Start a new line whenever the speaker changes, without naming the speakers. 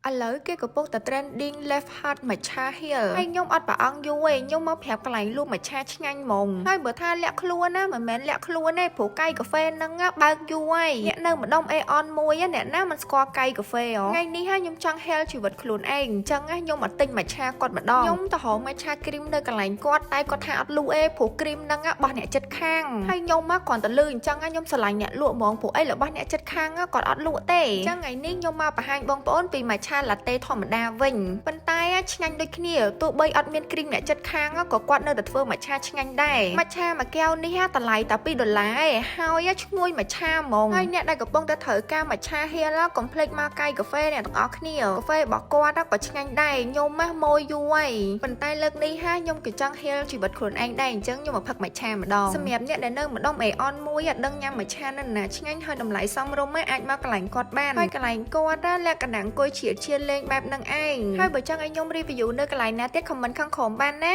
ឥឡូវគេកំពុងតែ trending left heart matcha hill ហើយខ្ញុំអត់ប្រអងយូរទេខ្ញុំមកប្រាប់កន្លែងលក់ matcha ឆ្ងាញ់ហ្មងហើយបើថាលាក់ខ្លួនណាមិនមែនលាក់ខ្លួនទេព្រោះកាយកាហ្វេហ្នឹងបើកយូរហើយអ្នកនៅម្ដុំ Aeon មួយអ្នកណាមិនស្គាល់កាយកាហ្វេហ៎ថ្ងៃនេះខ្ញុំចង់ heal ជីវិតខ្លួនឯងអញ្ចឹងខ្ញុំអត់ទិញ matcha គាត់ម្ដងខ្ញុំទៅរក matcha cream នៅកន្លែងគាត់តែគាត់ថាអត់លក់ទេព្រោះ cream ហ្នឹងរបស់អ្នកចិត្តខាងហើយខ្ញុំមកគ្រាន់តែលឺអញ្ចឹងខ្ញុំស្រឡាញ់អ្នកលក់ហ្មងព្រោះអីរបស់អ្នកចិត្តខាងគាត់អត់លក់ទេអញ្ចឹងថ្ងៃនេះខ្ញុំមកបង្ហាញបងប្អូនពី matcha latte ធម្មតាវិញប៉ុន្តែឆ្ងាញ់ដូចគ្នាទោះបីអត់មានគ្រីមអ្នកចិត្តខាងក៏គាត់នៅតែធ្វើ matcha ឆ្ងាញ់ដែរ matcha មួយកែវនេះតម្លៃតែ$2ឯងហើយឈ្ងុយ matcha ហ្មងហើយអ្នកដែលកំពុងតែត្រូវការ matcha hill កុំភ្លេចមកកាយកាហ្វេអ្នកទាំងអស់គ្នាកាហ្វេរបស់គាត់ក៏ឆ្ងាញ់ដែរខ្ញុំម៉ូយយូរហើយប៉ុន្តែលើកនេះខ្ញុំក៏ចង់ heal ជីវិតខ្លួនឯងដែរអញ្ចឹងខ្ញុំមកផឹក matcha ម្ដងសម្រាប់អ្នកដែលនៅម្ដុំ Aeon មួយអត់ដឹងញ៉ាំ matcha នៅណាឆ្ងាញ់ហើយតម្លៃសមរម្យអាចមកកន្លែងគាត់បានហើយកន្លែងគាត់លក្ខណៈអង្គុយជ្រៀតឈៀនលេងបែបហ្នឹងឯងហើយបើចង់ឲ្យខ្ញុំ review នៅកន្លែងណាទៀត comment ខាងក្រោមបានណា